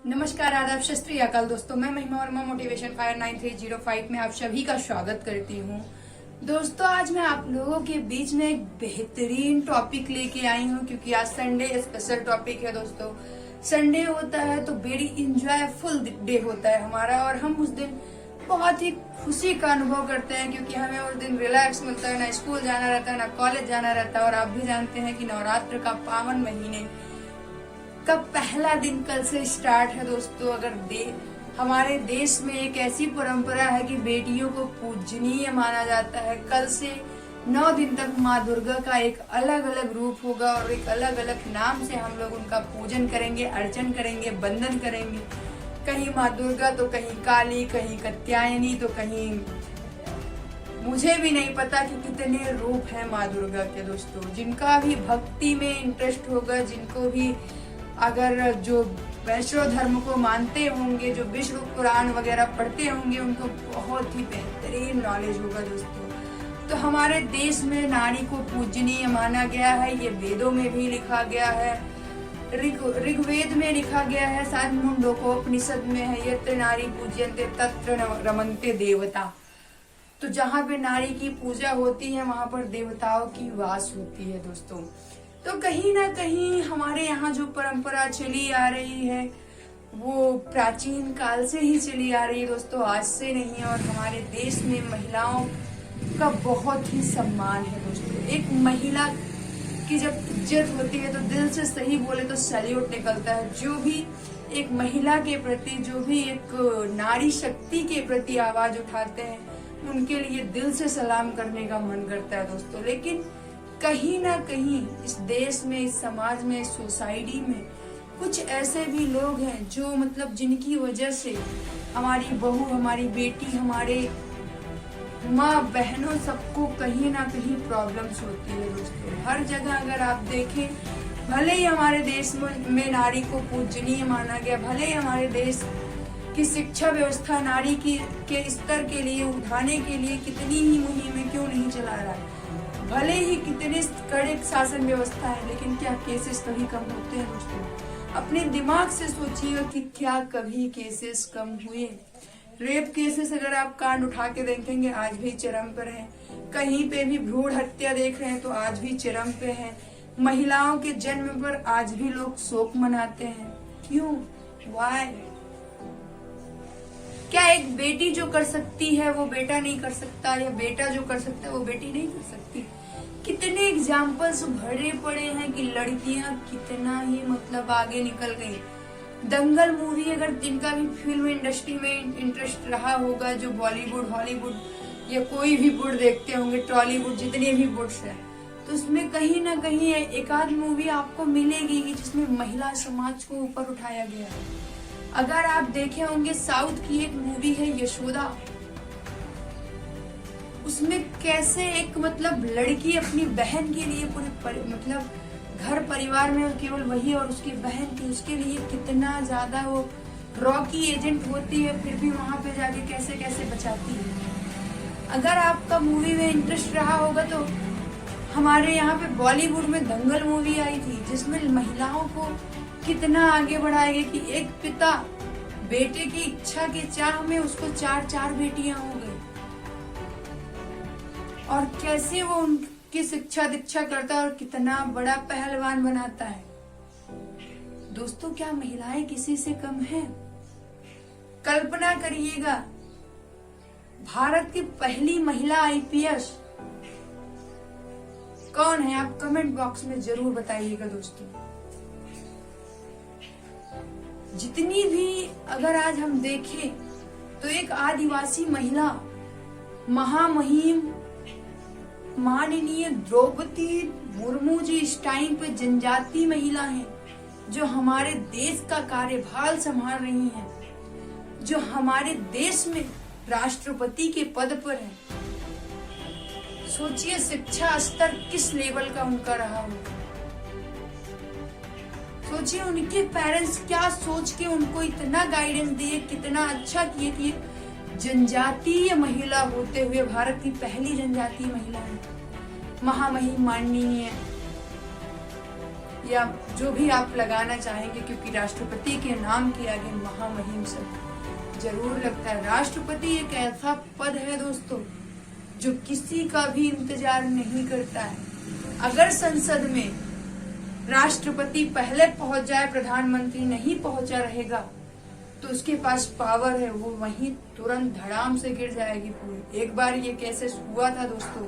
नमस्कार, आदाब, सत श्री अकाल दोस्तों। मैं महिमा वर्मा मोटिवेशन फायर 9305 में आप सभी का स्वागत करती हूँ। दोस्तों, आज मैं आप लोगों के बीच में एक बेहतरीन टॉपिक लेके आई हूँ क्योंकि आज संडे स्पेशल टॉपिक है। दोस्तों, संडे होता है तो बड़ी इंजॉयफुल डे होता है हमारा, और हम उस दिन बहुत ही खुशी का अनुभव करते हैं क्योंकि हमें उस दिन रिलैक्स मिलता है। ना स्कूल जाना रहता है, ना कॉलेज जाना रहता है। और आप भी जानते हैं कि नवरात्र का पावन महीने का पहला दिन कल से स्टार्ट है। दोस्तों, अगर हमारे देश में एक ऐसी परंपरा है कि बेटियों को पूजनीय माना जाता है। कल से 9 दिन तक माँ दुर्गा का एक अलग अलग रूप होगा और एक अलग अलग नाम से हम लोग उनका पूजन करेंगे, अर्चन करेंगे, वंदन करेंगे। कहीं माँ दुर्गा तो कहीं काली, कहीं कात्यायनी, तो कहीं मुझे भी नहीं पता कि कितने रूप है माँ दुर्गा के। दोस्तों, जिनका भी भक्ति में इंटरेस्ट होगा, जिनको भी अगर जो वैष्णव धर्म को मानते होंगे, जो विष्णु पुराण वगैरह पढ़ते होंगे, उनको बहुत ही बेहतरीन नॉलेज होगा। दोस्तों, तो हमारे देश में नारी को पूजनीय माना गया है। ये वेदों में भी लिखा गया है, ऋग्वेद में लिखा गया है, शायद मुंडकोपनिषद में है, यत्र नारी पूज्यन्ते तत्र रमन्ते देवता। तो जहाँ पे नारी की पूजा होती है वहां पर देवताओं की वास होती है। दोस्तों, तो कहीं ना कहीं हमारे यहाँ जो परंपरा चली आ रही है वो प्राचीन काल से ही चली आ रही है। दोस्तों, आज से नहीं। और हमारे देश में महिलाओं का बहुत ही सम्मान है। दोस्तों, एक महिला की जब इज्जत होती है तो दिल से, सही बोले तो सैल्यूट निकलता है। जो भी एक महिला के प्रति, जो भी एक नारी शक्ति के प्रति आवाज उठाते हैं, उनके लिए दिल से सलाम करने का मन करता है। दोस्तों, लेकिन कहीं ना कहीं इस देश में, इस समाज में, इस सोसाइटी में कुछ ऐसे भी लोग हैं जो मतलब जिनकी वजह से हमारी बहू, हमारी बेटी, हमारे माँ बहनों सबको कहीं ना कहीं प्रॉब्लम्स होती है। दोस्तों, हर जगह अगर आप देखें, भले ही हमारे देश में नारी को पूजनीय माना गया, भले ही हमारे देश की शिक्षा व्यवस्था नारी के स्तर के लिए उठाने के लिए कितनी ही मुहिमें क्यों नहीं चला रहा है, भले ही कितने कड़े शासन व्यवस्था है, लेकिन क्या केसेस कभी कम होते हैं। दोस्तों, अपने दिमाग से सोचिएगा कि क्या कभी केसेस कम हुए। रेप केसेस अगर आप कांड उठा के देखेंगे, आज भी चरम पर है। कहीं पे भी भ्रूण हत्या देख रहे हैं तो आज भी चरम पे है। महिलाओं के जन्म पर आज भी लोग शोक मनाते हैं। क्यों? वाई? क्या एक बेटी जो कर सकती है वो बेटा नहीं कर सकता, या बेटा जो कर सकता है वो बेटी नहीं कर सकती? कितने एग्जाम्पल्स भरे पड़े हैं कि लड़कियां कितना ही मतलब आगे निकल गई। दंगल मूवी, अगर जिनका भी फिल्म इंडस्ट्री में इंटरेस्ट रहा होगा, जो बॉलीवुड, हॉलीवुड या कोई भी बुड देखते होंगे, टॉलीवुड, जितने भी बुड्स हैं, तो उसमें कहीं ना कहीं एक आध मूवी आपको मिलेगी जिसमें महिला समाज को ऊपर उठाया गया है। अगर आप देखे होंगे, साउथ की एक मूवी है यशोदा, उसमें कैसे एक मतलब लड़की अपनी बहन के लिए पूरे मतलब घर परिवार में केवल वही और उसकी बहन थी, उसके लिए कितना ज्यादा वो रॉकी एजेंट होती है, फिर भी वहां पे जाके कैसे कैसे बचाती है। अगर आपका मूवी में इंटरेस्ट रहा होगा तो हमारे यहाँ पे बॉलीवुड में दंगल मूवी आई थी, जिसमें महिलाओं को कितना आगे बढ़ाया गया कि एक पिता बेटे की इच्छा के चाह में उसको 4 बेटियां हो गई, और कैसे वो उनकी शिक्षा दीक्षा करता है और कितना बड़ा पहलवान बनाता है। दोस्तों, क्या महिलाएं किसी से कम हैं? कल्पना करिएगा, भारत की पहली महिला आईपीएस कौन है? आप कमेंट बॉक्स में जरूर बताइएगा। दोस्तों, जितनी भी अगर आज हम देखें तो एक आदिवासी महिला, महामहिम माननीय द्रौपदी मुर्मू जी इस टाइम पे जनजाति महिला हैं, जो हमारे देश का कार्यभार संभाल रही हैं, जो हमारे देश में राष्ट्रपति के पद पर हैं। सोचिए शिक्षा स्तर किस लेवल का उनका रहा होगा। सोचिए उनके पेरेंट्स क्या सोच के उनको इतना गाइडेंस दिए, कितना अच्छा किए कि जनजातीय महिला होते हुए भारत की पहली जनजातीय महिला है। महामहिम माननीय या जो भी आप लगाना चाहेंगे, क्योंकि राष्ट्रपति के नाम के आगे महामहिम शब्द जरूर लगता है। राष्ट्रपति एक ऐसा पद है दोस्तों जो किसी का भी इंतजार नहीं करता है। अगर संसद में राष्ट्रपति पहले पहुंच जाए, प्रधानमंत्री नहीं पहुंचा रहेगा, तो उसके पास पावर है, वो वहीं तुरंत धड़ाम से गिर जाएगी पूरी। एक बार ये केसेस हुआ था दोस्तों,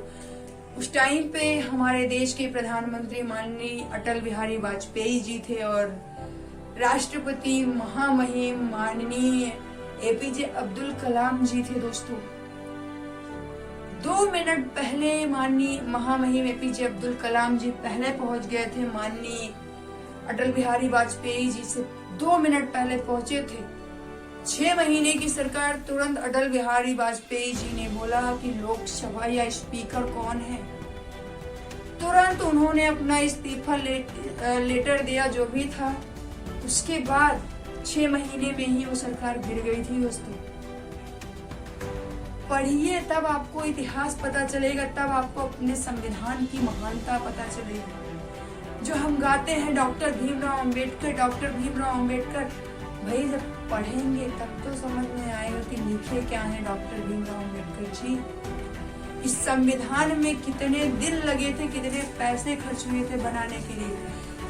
उस टाइम पे हमारे देश के प्रधानमंत्री माननीय अटल बिहारी वाजपेयी जी थे और राष्ट्रपति महामहिम माननीय एपीजे अब्दुल कलाम जी थे दोस्तों। 2 मिनट पहले माननीय महामहिम एपीजे अब्दुल कलाम जी पहले पहुंच गए थे, माननीय अटल बिहारी वाजपेयी जी से 2 मिनट पहले पहुंचे थे। 6 महीने की सरकार, तुरंत अटल बिहारी वाजपेयी जी ने बोला कि लोकसभा या स्पीकर कौन है, तुरंत उन्होंने अपना इस्तीफा लेटर दिया जो भी था। उसके बाद 6 महीने में ही वो सरकार गिर गई थी दोस्तों। पढ़िए, तब आपको इतिहास पता चलेगा, तब आपको अपने संविधान की महानता पता चलेगी। जो हम गाते हैं डॉक्टर भीमराव अंबेडकर, डॉक्टर भीमराव अंबेडकर, भाई जब पढ़ेंगे तब तो समझ में आएगा कि लिखे क्या है डॉक्टर भीमराव अंबेडकर जी। इस संविधान में कितने दिन लगे थे, कितने पैसे खर्च हुए थे बनाने के लिए,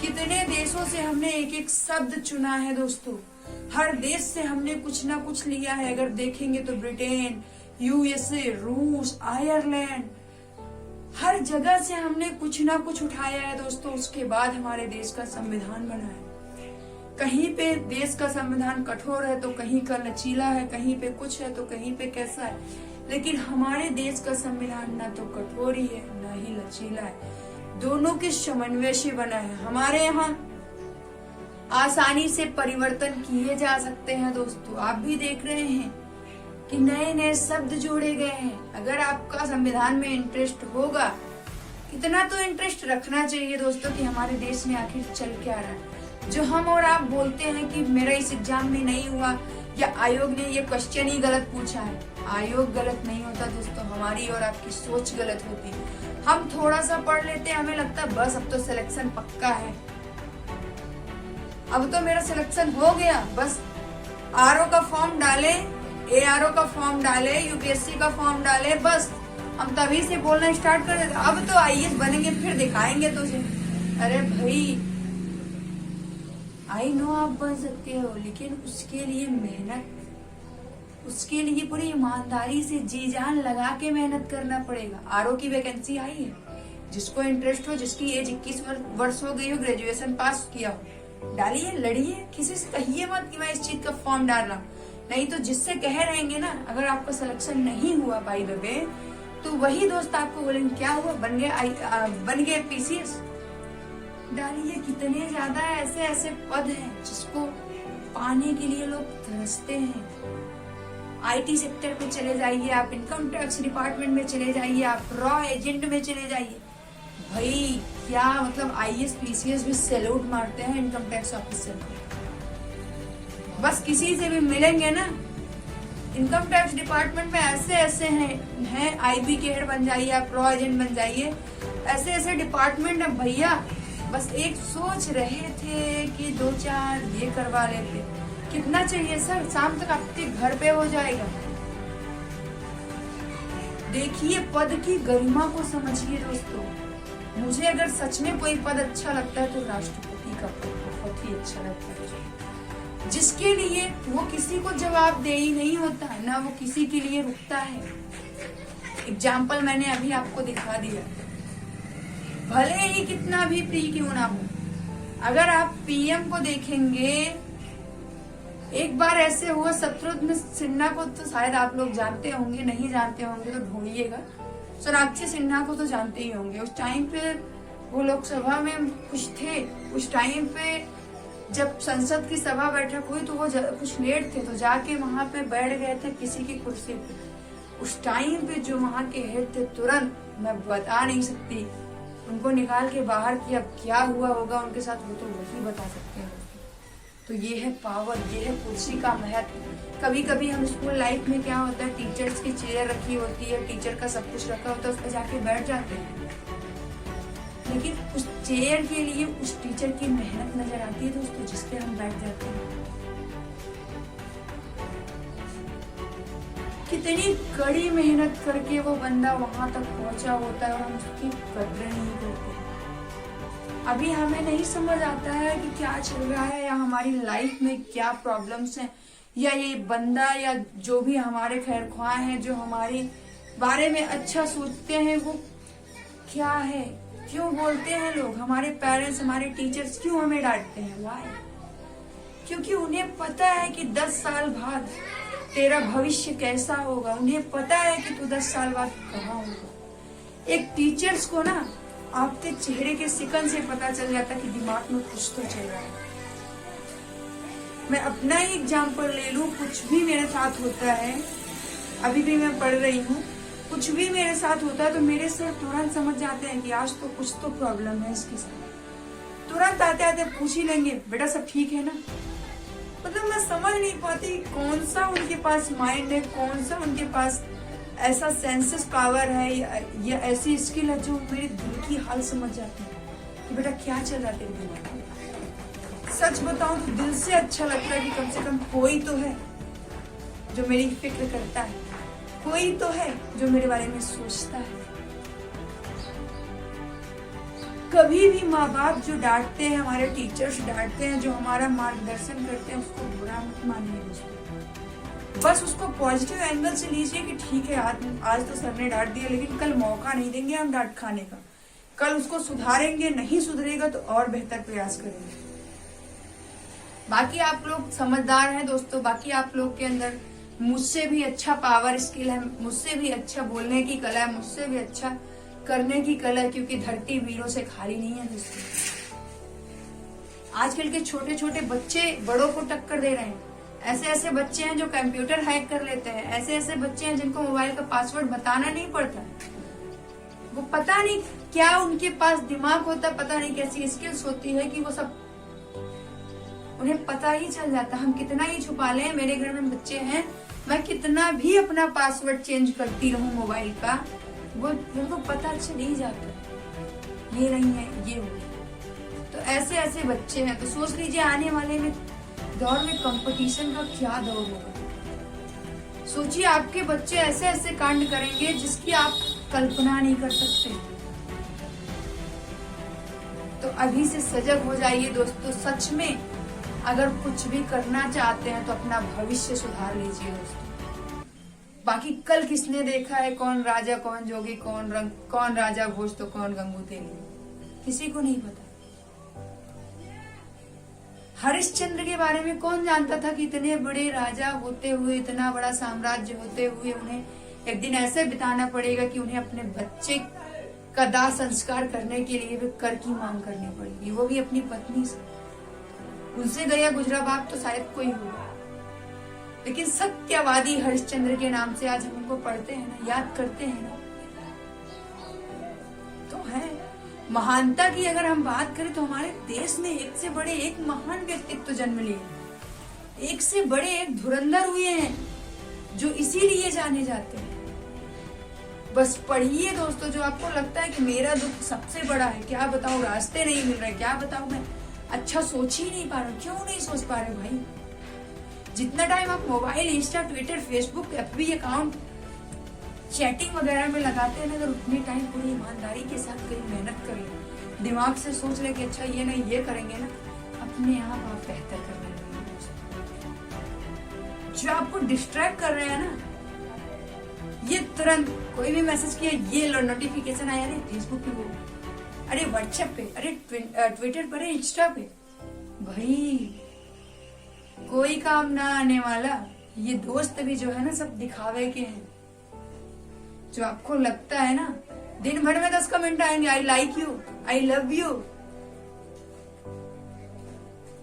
कितने देशों से हमने एक एक शब्द चुना है दोस्तों। हर देश से हमने कुछ ना कुछ लिया है। अगर देखेंगे तो ब्रिटेन, यूएसए, रूस, आयरलैंड, हर जगह से हमने कुछ ना कुछ उठाया है दोस्तों। उसके बाद हमारे देश का संविधान बना है। कहीं पे देश का संविधान कठोर है तो कहीं का लचीला है, कहीं पे कुछ है तो कहीं पे कैसा है, लेकिन हमारे देश का संविधान ना तो कठोर ही है ना ही लचीला है, दोनों के समन्वय से बना है। हमारे यहाँ आसानी से परिवर्तन किए जा सकते हैं दोस्तों। आप भी देख रहे हैं कि नए नए शब्द जोड़े गए हैं। अगर आपका संविधान में इंटरेस्ट होगा, इतना तो इंटरेस्ट रखना चाहिए दोस्तों कि हमारे देश में आखिर चल क्या रहा है। जो हम और आप बोलते हैं कि मेरा इस एग्जाम में नहीं हुआ या आयोग ने ये क्वेश्चन ही गलत पूछा है, आयोग गलत नहीं होता दोस्तों, हमारी और आपकी सोच गलत होती है। हम थोड़ा सा पढ़ लेते हैं, हमें लगता है बस अब तो सिलेक्शन पक्का है, अब तो मेरा सिलेक्शन हो गया, बस आरओ का फॉर्म डाले, एआरओ का फॉर्म डाले, यूपीएससी का फॉर्म डाले, बस हम तभी से बोलना स्टार्ट कर देते, अब तो आईएएस बनेंगे फिर दिखाएंगे तुझे। अरे भाई, आई नो आप बन सकते हो, लेकिन उसके लिए मेहनत, उसके लिए पूरी ईमानदारी से जी जान लगा के मेहनत करना पड़ेगा। आरओ की वैकेंसी आई है, जिसको इंटरेस्ट हो, जिसकी एज 21 वर्ष हो गई हो, ग्रेजुएशन पास किया हो, डालिए, लड़िए, किसी से कहिए मत कि मैं इस चीज का फॉर्म डाल रहा हूँ। नहीं तो जिससे कह रहेंगे ना, अगर आपका सिलेक्शन नहीं हुआ बाय द वे, तो वही दोस्त आपको बोलेंगे क्या हुआ, बन गए पीसीएस। डालिए, कितने ज्यादा ऐसे ऐसे पद हैं जिसको पाने के लिए लोग तरसते हैं। आईटी सेक्टर में चले जाइए आप, इनकम टैक्स डिपार्टमेंट में चले जाइए आप, रॉ एजेंट में चले जाइए, भाई क्या मतलब आईएएस पीसीएस भी सैल्यूट मारते हैं इनकम टैक्स ऑफिसर को। बस किसी से भी मिलेंगे ना, इनकम टैक्स डिपार्टमेंट में ऐसे ऐसे हैं, आईबी के हेड बन जाइए आप, रॉ एजेंट बन जाइए, ऐसे ऐसे डिपार्टमेंट है भैया। बस एक सोच रहे थे कि 2-4 ये करवा लेते, कितना चाहिए सर, शाम तक आपके घर पे हो जाएगा। देखिए, पद की गरिमा को समझिए दोस्तों। मुझे अगर सच में कोई पद अच्छा लगता है तो राष्ट्रपति का पद बहुत ही अच्छा लगता है, जिसके लिए वो किसी को जवाबदेही नहीं होता है, ना वो किसी के लिए रुकता है। एग्जाम्पल मैंने अभी आपको दिखा दिया, भले ही कितना भी प्री क्यों ना हो। अगर आप पीएम को देखेंगे, एक बार ऐसे हुआ, शत्रुघ्न सिन्हा को तो शायद आप लोग जानते होंगे, नहीं जानते होंगे तो ढूंढिएगा। सोनाक्षी सिन्हा को तो जानते ही होंगे। उस टाइम पे वो लोकसभा में कुछ थे, उस टाइम पे जब संसद की सभा बैठक हुई तो वो कुछ लेट थे, तो जाके वहां पे बैठ गए थे किसी की कुर्सी पे। उस टाइम पे जो वहां के हेड थे, तुरंत, मैं बता नहीं सकती, उनको निकाल के बाहर किया। क्या हुआ होगा उनके साथ वो तो वही बता सकते हैं। तो ये है पावर, ये है कुर्सी का महत्व। कभी कभी हम स्कूल लाइफ में क्या होता है, टीचर्स की चेयर रखी होती है, टीचर का सब कुछ रखा होता है, उस पर जाके बैठ जाते हैं, लेकिन उस चेयर के लिए उस टीचर की मेहनत नजर आती है दोस्तों, जिस पे हम बैठ जाते हैं। कितनी कड़ी मेहनत करके वो बंदा वहां तक पहुंचा होता है और हम उसकी कदर नहीं करते। अभी हमें नहीं समझ आता है कि क्या चल रहा है या हमारी लाइफ में क्या प्रॉब्लम्स हैं, या ये बंदा या जो भी हमारे खैर ख्वाह हैं जो हमारे बारे में अच्छा सोचते हैं वो क्या है, क्यों बोलते हैं लोग, हमारे पेरेंट्स हमारे टीचर्स क्यों हमें डांटते हैं, वाई? क्योंकि उन्हें पता है कि 10 साल बाद तेरा भविष्य कैसा होगा, उन्हें पता है कि तू 10 साल बाद कहाँ होगा। एक टीचर्स को ना आपके चेहरे के सिकन से पता चल जाता कि दिमाग में कुछ तो चल रहा है। मैं अपना ही एग्जाम्पल ले लूं, कुछ भी मेरे साथ होता है, अभी भी मैं पढ़ रही हूँ, कुछ भी मेरे साथ होता है तो मेरे सर तुरंत समझ जाते हैं कि आज तो कुछ तो प्रॉब्लम है इसके साथ। तुरंत आते आते पूछ ही लेंगे, बेटा सब ठीक है ना। मतलब मैं समझ नहीं पाती कौन सा उनके पास माइंड है, कौन सा उनके पास ऐसा सेंसेस पावर है या ऐसी स्किल है जो मेरे दिल की हाल समझ जाती है कि बेटा क्या चल रहा है तेरे दिमाग में। सच बताऊं तो दिल से अच्छा लगता है कि कम से कम कोई तो है जो मेरी फिक्र करता है, कोई तो है जो मेरे बारे में सोचता है। कभी भी माँ बाप जो डांटते हैं, हमारे टीचर्स डांटते हैं, जो हमारा मार्गदर्शन करते हैं, उसको बुरा मत मानिए दोस्तों। बस उसको पॉजिटिव एंगल से लीजिए कि ठीक है आज तो सर ने डांट दिया, लेकिन कल मौका नहीं देंगे हम डांट खाने का, कल उसको सुधारेंगे, नहीं सुधरेगा तो और बेहतर प्रयास करेंगे। बाकी आप लोग समझदार हैं दोस्तों, बाकी आप लोग के अंदर मुझसे भी अच्छा पावर स्किल है, मुझसे भी अच्छा बोलने की कला है, मुझसे भी अच्छा करने की कला है, क्योंकि धरती वीरों से खाली नहीं है दोस्तों। आजकल के छोटे छोटे बच्चे बड़ों को टक्कर दे रहे हैं। ऐसे ऐसे बच्चे हैं जो कंप्यूटर हैक कर लेते हैं, ऐसे ऐसे बच्चे हैं जिनको मोबाइल का पासवर्ड बताना नहीं पड़ता। वो पता नहीं क्या उनके पास दिमाग होता, पता नहीं कैसी स्किल्स होती है कि वो सब उन्हें पता ही चल जाता। हम कितना ही छुपा लें, मेरे घर में बच्चे हैं, मैं कितना भी अपना पासवर्ड चेंज करती रहूं मोबाइल का, वो उनको पता चल ही जाता ये नहीं है, ये हो। तो ऐसे ऐसे बच्चे हैं, तो सोच लीजिए आने वाले में दौर में कंपटीशन का क्या दौर होगा। सोचिए आपके बच्चे ऐसे ऐसे कांड करेंगे जिसकी आप कल्पना नहीं कर सकते। तो अभी से सजग हो जाइए दोस्तों। सच में अगर कुछ भी करना चाहते हैं तो अपना भविष्य सुधार लीजिए दोस्तों। बाकी कल किसने देखा है कौन राजा कौन जोगी, कौन राजा भोज तो कौन गंगू तेली, किसी को नहीं पता। हरिश्चंद्र के बारे में कौन जानता था कि इतने बड़े राजा होते हुए, इतना बड़ा साम्राज्य होते हुए उन्हें एक दिन ऐसे बिताना पड़ेगा कि उन्हें अपने बच्चे का दाह संस्कार करने के लिए भी कर की मांग करनी पड़ेगी, वो भी अपनी पत्नी से। उनसे गया गुजरा बाप तो शायद कोई होगा, लेकिन सत्यवादी हरिश्चंद्र के नाम से आज हम उनको पढ़ते हैं ना, याद करते हैं ना, तो है। महानता की अगर हम बात करें तो हमारे देश में एक से बड़े एक महान व्यक्तित्व जन्म लिए, एक से बड़े एक धुरंधर हुए हैं जो इसीलिए जाने जाते हैं। बस पढ़िए दोस्तों, जो आपको लगता है कि मेरा दुख सबसे बड़ा है, क्या बताऊं रास्ते नहीं मिल रहे, क्या बताऊं मैं अच्छा सोच ही नहीं पा रहा हूं। क्यों नहीं सोच पा रहे भाई? जितना टाइम आप mobile, Insta, Twitter, Facebook, FB account, chatting वगैरह में लगाते हैं ना, अगर उतनी टाइम पूरी ईमानदारी के साथ कहीं मेहनत करें, दिमाग से सोच ले कि अच्छा ये नहीं ये करेंगे ना, अपने आप बेहतर करने लगेंगे। जो आपको डिस्ट्रैक्ट कर रहे हैं ना, ये तुरंत कोई भी मैसेज किया, ये लो नोटिफिकेशन आया, अरे फेसबुक पे वो, अरे व्हाट्सएप पे, अरे ट्विटर पर, इंस्टा पे, भाई कोई काम ना आने वाला। ये दोस्त भी जो है ना सब दिखावे के हैं। जो आपको लगता है ना दिन भर में 10 कमेंट आएंगे, I like you, I love you,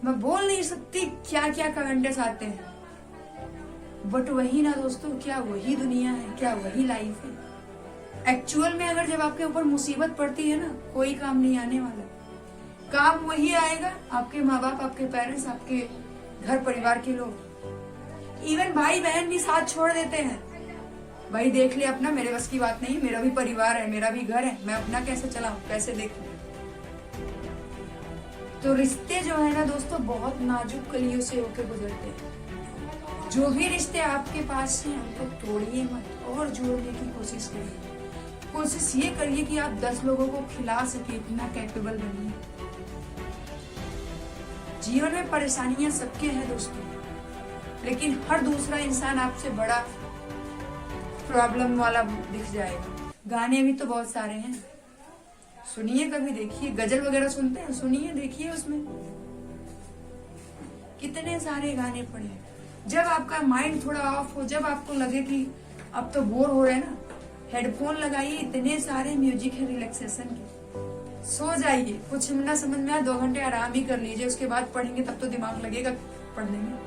मैं बोल नहीं सकती क्या क्या कमेंट्स आते हैं, बट वही ना दोस्तों, क्या वही दुनिया है, क्या वही लाइफ है। एक्चुअल में अगर जब आपके ऊपर मुसीबत पड़ती है ना, कोई काम नहीं आने वाला, काम वही आएगा, आपके माँ बाप, आपके पेरेंट्स, आपके घर परिवार के लोग, इवन भाई बहन भी साथ छोड़ देते हैं। भाई देख ले अपना, मेरे बस की बात नहीं, मेरा भी परिवार है, मेरा भी घर है, मैं अपना कैसे चलाऊं, कैसे देखूं। तो रिश्ते जो है ना दोस्तों बहुत नाजुक कलियों से होकर गुजरते हैं। जो भी रिश्ते आपके पास हैं उनको तोड़िए मत और जोड़ने की कोशिश करिए। कोशिश ये करिए कि आप 10 लोगों को खिला सके, इतना कैपेबल बनिए। जीवन में परेशानियां सबके हैं दोस्तों, लेकिन हर दूसरा इंसान आपसे बड़ा प्रॉब्लम वाला दिख जाएगा। गाने भी तो बहुत सारे हैं, सुनिए, कभी देखिए। गजल वगैरह सुनते हैं, सुनिए, देखिए, उसमें कितने सारे गाने पड़े हैं। जब आपका माइंड थोड़ा ऑफ हो, जब आपको लगे कि अब तो बोर हो रहे हैं ना, हेडफोन लगाइए, इतने सारे म्यूजिक है रिलैक्सेशन के। सो जाइए, कुछ ना समझ में आए 2 घंटे आराम ही कर लीजिए, उसके बाद पढ़ेंगे तब तो दिमाग लगेगा पढ़ने में।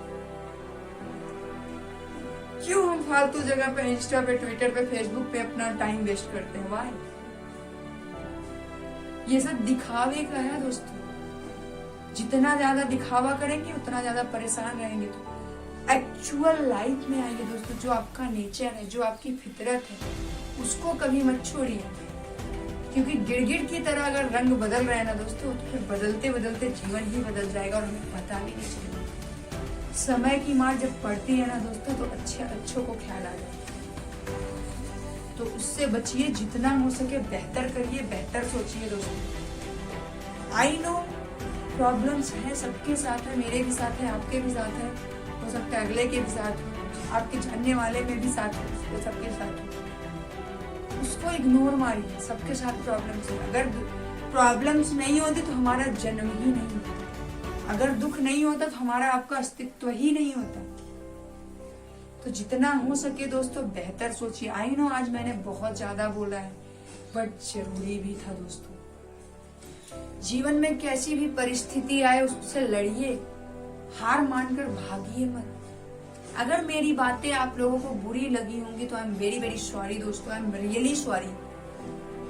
क्यों हम फालतू जगह पे इंस्टा पे, ट्विटर पे, फेसबुक पे अपना टाइम वेस्ट करते हैं? वाई? ये सब दिखावे का है दोस्तों। जितना ज्यादा दिखावा करेंगे उतना ज्यादा परेशान रहेंगे। तो एक्चुअल लाइफ में आइए दोस्तों, जो आपका नेचर है, जो आपकी फितरत है, उसको कभी मत छोड़िए। क्योंकि गिड़गिड़ की तरह अगर रंग बदल रहे हैं ना दोस्तों, तो फिर बदलते बदलते जीवन ही बदल जाएगा और हमें पता भी नहीं चलेगा। समय की मार जब पड़ती है ना दोस्तों, तो अच्छों को ख्याल आ जाता है। तो उससे बचिए, जितना हो सके बेहतर करिए, बेहतर सोचिए दोस्तों। आई नो प्रॉब्लम्स हैं, सबके साथ है, मेरे भी साथ है, आपके भी साथ है, हो सकता है अगले के भी साथ हो, आपके जानने वाले में भी साथ है, वो सबके साथ हो। उसको इग्नोर मारिए, सबके साथ प्रॉब्लम्स है। अगर प्रॉब्लम्स नहीं होती तो हमारा जन्म ही नहीं होता। अगर दुख नहीं होता तो हमारा आपका अस्तित्व ही नहीं होता। तो जितना हो सके दोस्तों बेहतर सोचिए। आई नो आज मैंने बहुत ज्यादा बोला है, बट जरूरी भी था दोस्तों। जीवन में कैसी भी परिस्थिति आए उससे लड़िए, हार मानकर भागिए मत। अगर मेरी बातें आप लोगों को बुरी लगी होंगी तो I am very very sorry दोस्तों, I am really sorry,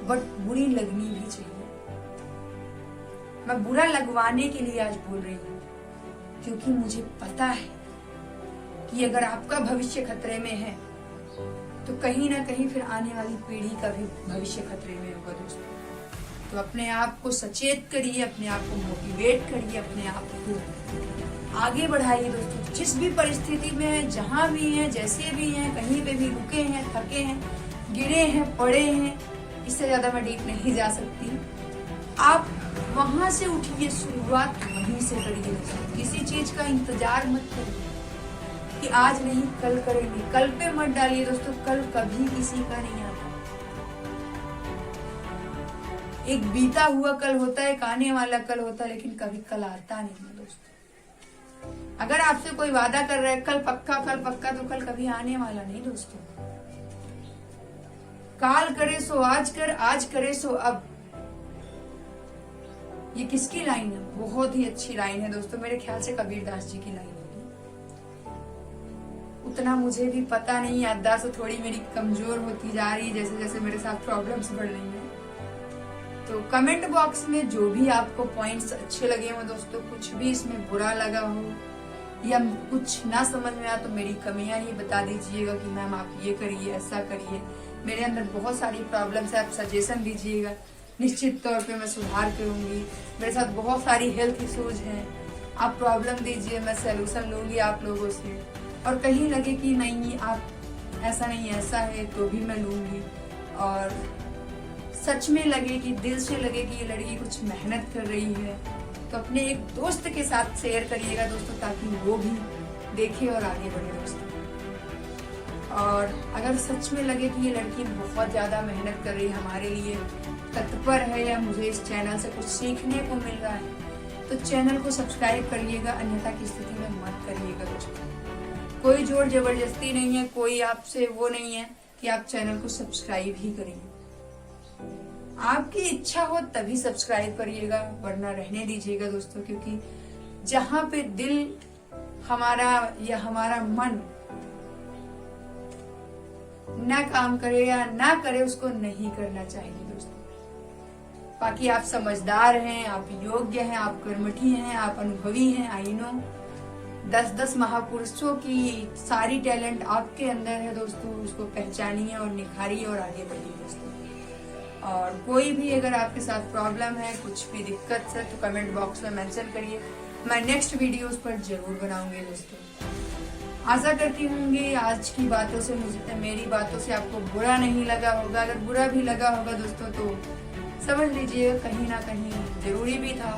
but बुरी लगनी भी चाहिए। मैं बुरा लगवाने के लिए आज बोल रही हूँ, क्योंकि मुझे पता है कि अगर आपका भविष्य खतरे में है तो कहीं ना कहीं फिर आने वाली पीढ़ी का भी भविष्य खतरे में होगा दोस्तों। तो अपने आप को सचेत करिए, अपने आप को मोटिवेट करिए, अपने आप को आगे बढ़ाइए दोस्तों। जिस भी परिस्थिति में है, जहां भी हैं, जैसे भी हैं, कहीं पे भी रुके हैं, थके हैं, गिरे हैं, पड़े हैं, इससे ज्यादा मैं डीप नहीं जा सकती। आप वहां से उठिए, शुरुआत वहीं से करिए। किसी चीज का इंतजार मत करिए कि आज नहीं कल करेंगे। कल पे मत डालिए दोस्तों, कल कभी किसी का नहीं आता। एक बीता हुआ कल होता है, एक आने वाला कल होता है, लेकिन कभी कल आता नहीं है दोस्तों। अगर आपसे कोई वादा कर रहा है कल पक्का, तो कल कभी आने वाला नहीं दोस्तों। काल करे सो आज कर, आज करे सो अब। ये किसकी लाइन है? बहुत ही अच्छी लाइन है दोस्तों, मेरे ख्याल से कबीरदास जी की लाइन है। उतना मुझे भी पता नहीं, याददाश्त थोड़ी मेरी कमजोर होती जा रही है जैसे जैसे मेरे साथ प्रॉब्लम्स बढ़ रही हैं। तो कमेंट बॉक्स में जो भी आपको पॉइंट्स अच्छे लगे हो दोस्तों, कुछ भी इसमें बुरा लगा हो या कुछ ना समझ में आया तो मेरी कमियां ही बता दीजिएगा कि मैम आप ये करिए, ऐसा करिए। मेरे अंदर बहुत सारी प्रॉब्लम्स है, आप सजेशन दीजिएगा, निश्चित तौर पे मैं सुधार करूंगी। मेरे साथ बहुत सारी हेल्थ इश्यूज हैं, आप प्रॉब्लम दीजिए, मैं सोल्यूशन लूंगी आप लोगों से। और कहीं लगे कि नहीं आप ऐसा नहीं ऐसा है तो भी मैं लूंगी। और सच में लगे कि दिल से लगे कि ये लड़की कुछ मेहनत कर रही है तो अपने एक दोस्त के साथ शेयर करिएगा दोस्तों, ताकि वो भी देखे और आगे बढ़े दोस्तों। और अगर सच में लगे कि ये लड़की बहुत ज्यादा मेहनत कर रही है, हमारे लिए तत्पर है, या मुझे इस चैनल से कुछ सीखने को मिल रहा है, तो चैनल को सब्सक्राइब करिएगा, अन्यथा की स्थिति में मत करिएगा दोस्तों। कोई जोर जबरदस्ती नहीं है, कोई आपसे वो नहीं है कि आप चैनल को सब्सक्राइब ही करिए। आपकी इच्छा हो तभी सब्सक्राइब करिएगा, वरना रहने दीजिएगा दोस्तों। क्योंकि जहां पे दिल हमारा या हमारा मन ना काम करे या ना करे, उसको नहीं करना चाहिए दोस्तों। बाकी आप समझदार हैं, आप योग्य हैं, आप कर्मठी हैं, आप अनुभवी हैं। आई नो 10-10 महापुरुषों की सारी टैलेंट आपके अंदर है दोस्तों, उसको पहचानिए और निखारिए और आगे बढ़िए दोस्तों। और कोई भी अगर आपके साथ प्रॉब्लम है, कुछ भी दिक्कत है, तो कमेंट बॉक्स में मेंशन करिए। मैं नेक्स्ट वीडियोस पर जरूर बनाऊंगी दोस्तों। आशा करती हूँ आज की बातों से, मेरी बातों से आपको बुरा नहीं लगा होगा। अगर बुरा भी लगा होगा दोस्तों तो समझ लीजिए कहीं ना कहीं जरूरी भी था,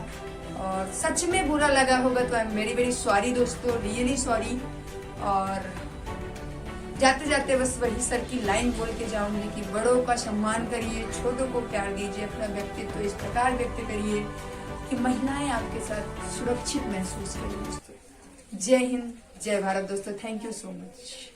और सच में बुरा लगा होगा तो I am very very sorry दोस्तों, रियली सॉरी। और जाते जाते बस वही सर की लाइन बोल के जाऊंगी कि बड़ों का सम्मान करिए, छोटों को प्यार दीजिए, अपना व्यक्तित्व इस प्रकार व्यक्त करिए कि महिलाएं आपके साथ सुरक्षित महसूस करें दोस्तों। जय हिंद, जय भारत दोस्तों। Thank you so much.